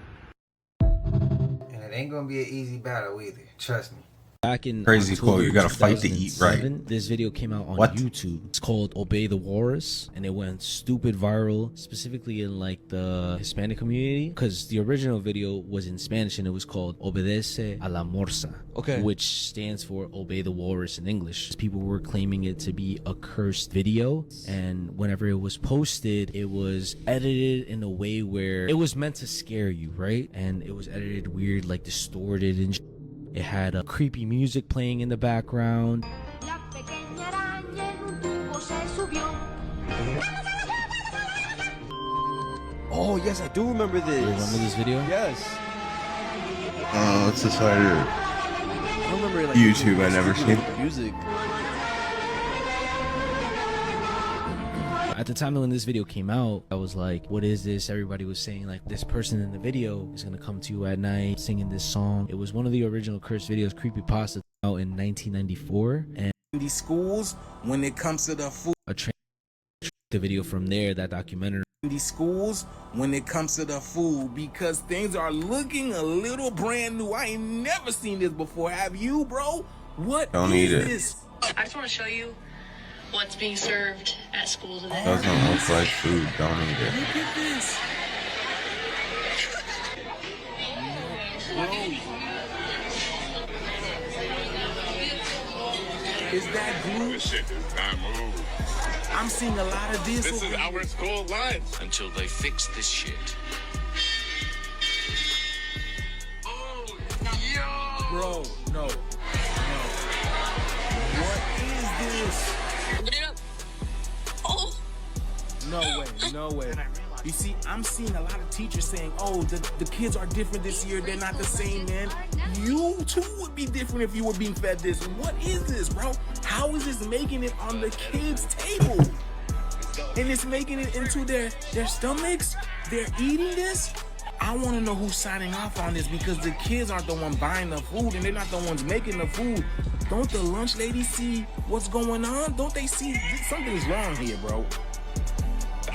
And it ain't gonna be an easy battle either, trust me. Back in Crazy October quote. You gotta fight to eat right. 2007, this video came out on What? YouTube. It's called "Obey the Walrus," and it went stupid viral, specifically in like the Hispanic community, because the original video was in Spanish and it was called "Obedece a la Morsa," which stands for "Obey the Walrus" in English. People were claiming it to be a cursed video, and whenever it was posted, it was edited in a way where it was meant to scare you, right? And it was edited weird, like distorted and it had a creepy music playing in the background. Oh yes, I do remember this. You remember this video? Yes. It's this side of I remember like YouTube. I never seen music. At the time when this video came out, I was like, what is this? Everybody was saying like, this person in the video is gonna come to you at night singing this song. It was one of the original cursed videos, Creepypasta, out in 1994, and In these schools, when it comes to the food, the video from there, that documentary. in these schools, when it comes to the food, because things are looking a little brand new. I ain't never seen this before. Have you, bro? What Don't is eat it. this? I just want to show you what's being served at school today. Doesn't look like food. Don't eat it. Look at this. Is that glue? This shit does not move. I'm seeing a lot of this. This is our school lunch. Until they fix this shit. Bro, no. What is this? Open it up. Oh. No way. You see, I'm seeing a lot of teachers saying, oh, the kids are different this year. They're not the same, man. You too would be different if you were being fed this. What is this, bro? How is this making it on the kids' table? And it's making it into their stomachs? They're eating this? I want to know who's signing off on this, because the kids aren't the one buying the food and they're not the ones making the food. Don't the lunch ladies see what's going on? Don't they see something's wrong here, bro?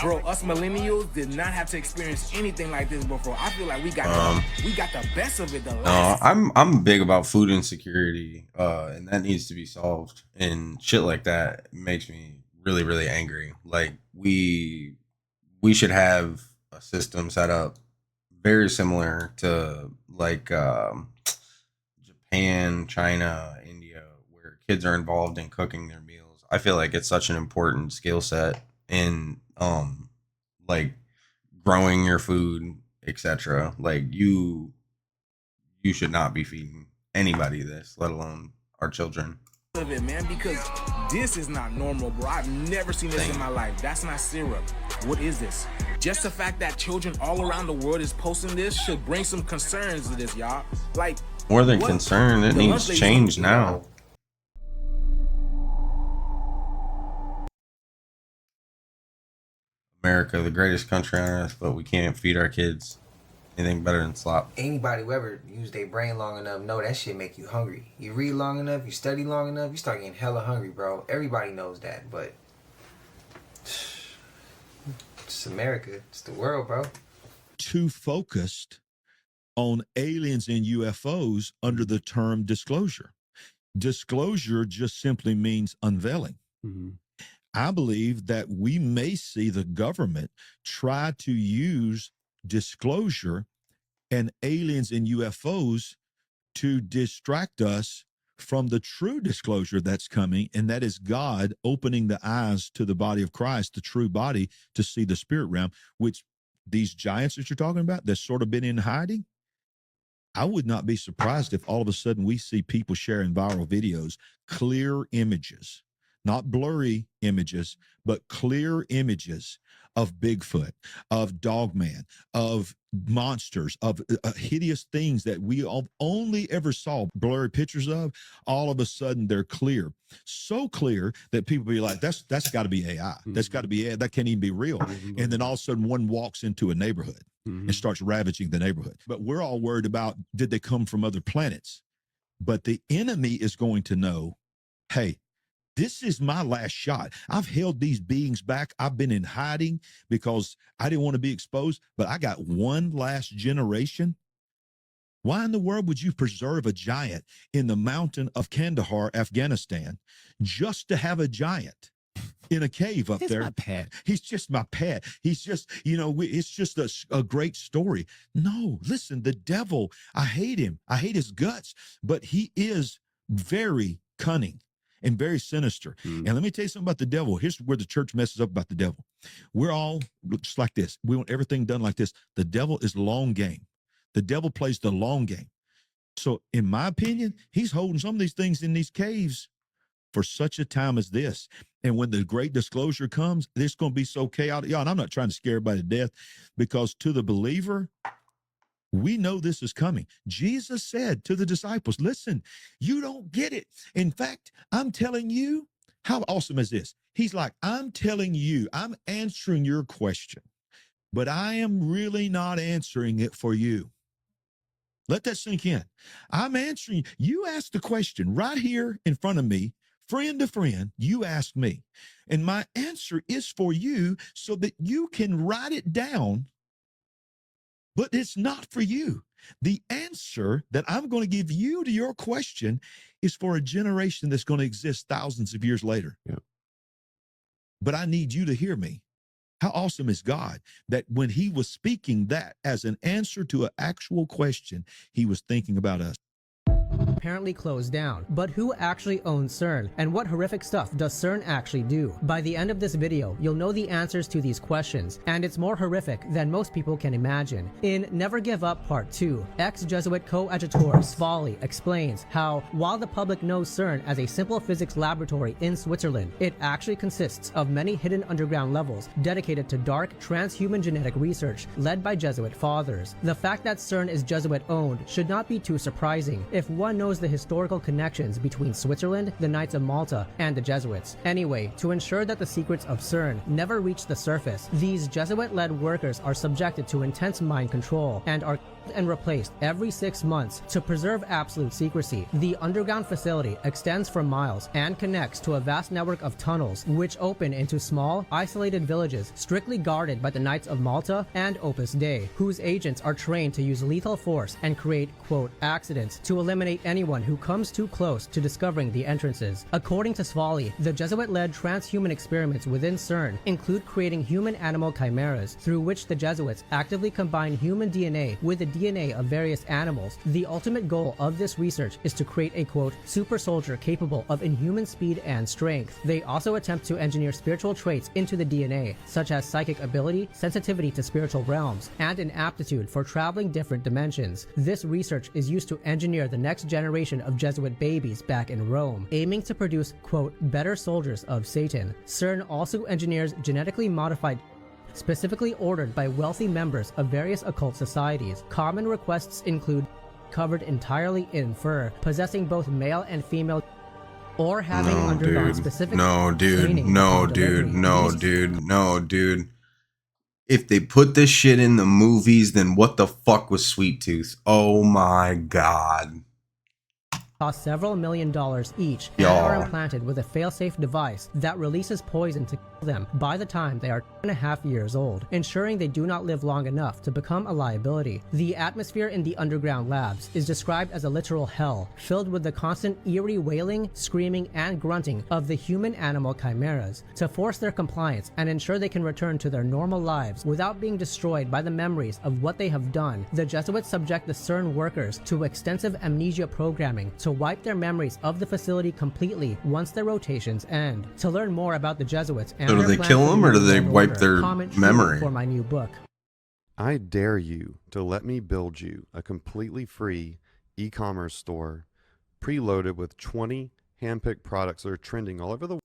Bro, us millennials did not have to experience anything like this before. I feel like we got the best of it. I'm big about food insecurity, and that needs to be solved. And shit like that makes me really, really angry. Like we should have a system set up very similar to like Japan, China, India, where kids are involved in cooking their meals. I feel like it's such an important skill set in like growing your food, etc. Like you should not be feeding anybody this, let alone our children. Of it, man, because this is not normal, bro. I've never seen this in my life. That's not syrup. What is this? Just the fact that children all around the world is posting this should bring some concerns to this, y'all. Like, more than concern, it needs change now. America, the greatest country on earth, but we can't feed our kids anything better than slop. Anybody who ever used their brain long enough know that shit make you hungry. You read long enough, you study long enough, you start getting hella hungry, bro. Everybody knows that, but it's America. It's the world, bro. Too focused on aliens and UFOs under the term disclosure. Disclosure just simply means unveiling. Mm-hmm. I believe that we may see the government try to use disclosure and aliens and UFOs to distract us from the true disclosure that's coming, and that is God opening the eyes to the body of Christ, the true body, to see the spirit realm, which these giants that you're talking about, that's sort of been in hiding. I would not be surprised if all of a sudden we see people sharing viral videos, clear images, not blurry images, but clear images of Bigfoot, of Dogman, of monsters, of hideous things that we only ever saw blurry pictures of. All of a sudden they're clear, so clear that people be like, that's got to be AI. That's got to be AI. That can't even be real. And then all of a sudden one walks into a neighborhood and starts ravaging the neighborhood. But we're all worried about, did they come from other planets? But the enemy is going to know, hey, this is my last shot. I've held these beings back. I've been in hiding because I didn't want to be exposed, but I got one last generation Why in the world would you preserve a giant in the mountain of Kandahar, Afghanistan, just to have a giant in a cave up there? My pet. He's just my pet. He's just, it's just a great story. No, listen, the devil, I hate him. I hate his guts, but he is very cunning and very sinister. And let me tell you something about the devil. Here's where the church messes up about the devil. We're all just like this. We want everything done like this. The devil is long game. The devil plays the long game. So in my opinion, he's holding some of these things in these caves for such a time as this. And when the great disclosure comes, it's going to be so chaotic. Yeah, and I'm not trying to scare everybody to death, because to the believer, we know this is coming. Jesus said to the disciples, listen, you don't get it. In fact, I'm telling you, how awesome is this? He's like, I'm telling you, I'm answering your question, but I am really not answering it for you. Let that sink in. I'm answering. You asked the question right here in front of me, friend to friend, you asked me. And my answer is for you so that you can write it down, but it's not for you. The answer that I'm going to give you to your question is for a generation that's going to exist thousands of years later. Yeah. But I need you to hear me. How awesome is God that when he was speaking that as an answer to an actual question, he was thinking about us. Apparently closed down. But who actually owns CERN, and what horrific stuff does CERN actually do? By the end of this video, you'll know the answers to these questions, and it's more horrific than most people can imagine. In Never Give Up Part 2, ex-Jesuit coadjutor Svali explains how, while the public knows CERN as a simple physics laboratory in Switzerland, it actually consists of many hidden underground levels dedicated to dark, transhuman genetic research led by Jesuit fathers. The fact that CERN is Jesuit-owned should not be too surprising if one knows the historical connections between Switzerland, the Knights of Malta, and the Jesuits. Anyway, to ensure that the secrets of CERN never reach the surface, these Jesuit-led workers are subjected to intense mind control and are replaced every 6 months to preserve absolute secrecy. The underground facility extends for miles and connects to a vast network of tunnels which open into small, isolated villages strictly guarded by the Knights of Malta and Opus Dei, whose agents are trained to use lethal force and create, quote, accidents to eliminate anyone who comes too close to discovering the entrances. According to Svali, the Jesuit-led transhuman experiments within CERN include creating human-animal chimeras through which the Jesuits actively combine human DNA with the DNA of various animals. The ultimate goal of this research is to create a, quote, super soldier capable of inhuman speed and strength. They also attempt to engineer spiritual traits into the DNA, such as psychic ability, sensitivity to spiritual realms, and an aptitude for traveling different dimensions. This research is used to engineer the next generation of Jesuit babies back in Rome, aiming to produce, quote, better soldiers of Satan. CERN also engineers genetically modified specifically ordered by wealthy members of various occult societies. Common requests include covered entirely in fur, possessing both male and female, or having undergone specific training. No, dude. If they put this shit in the movies, then what the fuck was Sweet Tooth? Oh my god. Cost several $1 million each and are implanted with a fail-safe device that releases poison to kill them by the time they are 2.5 years old, ensuring they do not live long enough to become a liability. The atmosphere in the underground labs is described as a literal hell, filled with the constant eerie wailing, screaming, and grunting of the human-animal chimeras. To force their compliance and ensure they can return to their normal lives without being destroyed by the memories of what they have done, the Jesuits subject the CERN workers to extensive amnesia programming to wipe their memories of the facility completely once their rotations end. To learn more about the Jesuits and so do they kill them or do they wipe their memory? For my new book. I dare you to let me build you a completely free e-commerce store preloaded with 20 handpicked products that are trending all over the world.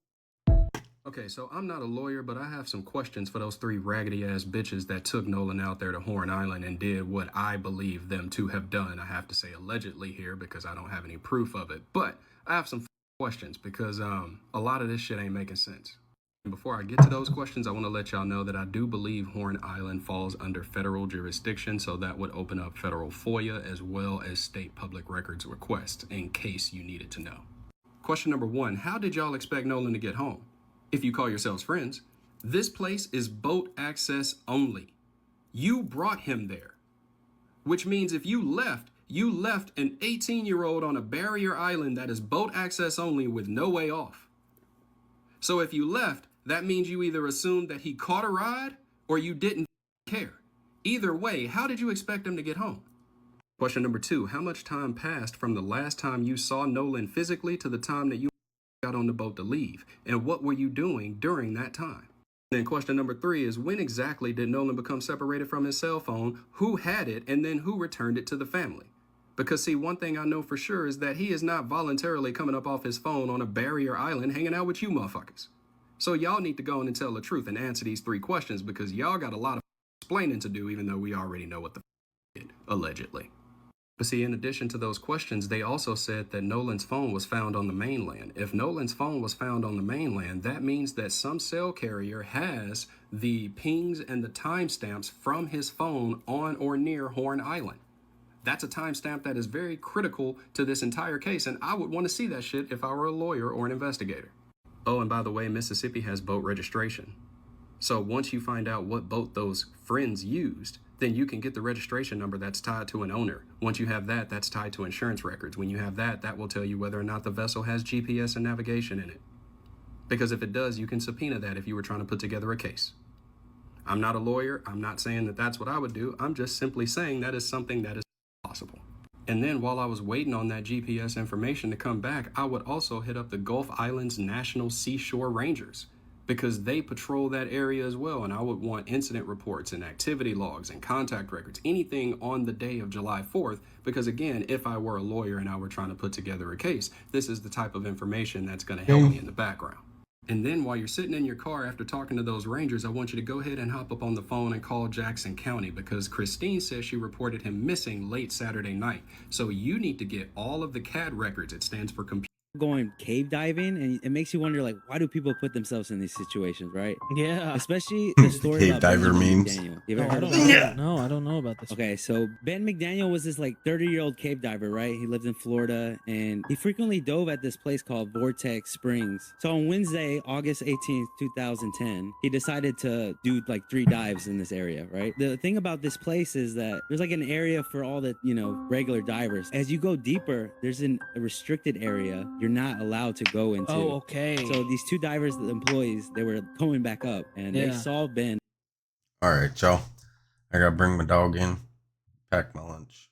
Okay, so I'm not a lawyer, but I have some questions for those 3 raggedy-ass bitches that took Nolan out there to Horn Island and did what I believe them to have done. I have to say allegedly here because I don't have any proof of it. But I have some questions because a lot of this shit ain't making sense. And before I get to those questions, I want to let y'all know that I do believe Horn Island falls under federal jurisdiction, so that would open up federal FOIA as well as state public records request in case you needed to know. Question number 1, how did y'all expect Nolan to get home? If you call yourselves friends, this place is boat access only. You brought him there, which means if you left, You left an 18-year-old on a barrier island that is boat access only with no way off. So if you left, that means you either assumed that he caught a ride or you didn't care. Either way, how did you expect him to get home? Question number 2, how much time passed from the last time you saw Nolan physically to the time that you got on the boat to leave? And what were you doing during that time? Then question number 3 is, when exactly did Nolan become separated from his cell phone? Who had it? And then who returned it to the family? Because see, one thing I know for sure is that he is not voluntarily coming up off his phone on a barrier island hanging out with you motherfuckers. So y'all need to go in and tell the truth and answer these 3 questions, because y'all got a lot of explaining to do, even though we already know what the did, allegedly. But see, in addition to those questions, they also said that Nolan's phone was found on the mainland. If Nolan's phone was found on the mainland, that means that some cell carrier has the pings and the timestamps from his phone on or near Horn Island. That's a timestamp that is very critical to this entire case, and I would want to see that shit if I were a lawyer or an investigator. Oh, and by the way, Mississippi has boat registration. So once you find out what boat those friends used, then you can get the registration number that's tied to an owner. Once you have that, that's tied to insurance records. When you have that, that will tell you whether or not the vessel has GPS and navigation in it. Because if it does, you can subpoena that if you were trying to put together a case. I'm not a lawyer. I'm not saying that that's what I would do. I'm just simply saying that is something that is possible. And then while I was waiting on that GPS information to come back, I would also hit up the Gulf Islands National Seashore Rangers, because they patrol that area as well, and I would want incident reports and activity logs and contact records, anything on the day of July 4th, because again, if I were a lawyer and I were trying to put together a case, this is the type of information that's going to help me in the background. And then while you're sitting in your car after talking to those Rangers, I want you to go ahead and hop up on the phone and call Jackson County, because Christine says she reported him missing late Saturday night. So you need to get all of the CAD records. It stands for computer. Going cave diving, and it makes you wonder, like, why do people put themselves in these situations, right? Yeah. Especially the story Cave about diver Ben memes. McDaniel. You No, ever I heard of don't that? know. No, I don't know about this. Okay, so Ben McDaniel was this like 30-year-old cave diver, right? He lived in Florida, and he frequently dove at this place called Vortex Springs. So on Wednesday, August 18th, 2010, he decided to do like 3 dives in this area, right? The thing about this place is that there's like an area for all the, regular divers. As you go deeper, there's a restricted area you're not allowed to go into. Oh, okay. So these 2 divers, the employees, they were coming back up, and they saw Ben. All right, y'all. I gotta bring my dog in, pack my lunch.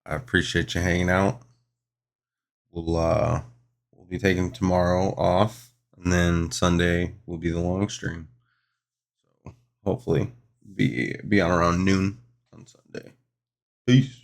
I appreciate you hanging out. We'll be taking tomorrow off, and then Sunday will be the long stream. So hopefully be on around noon on Sunday. Peace.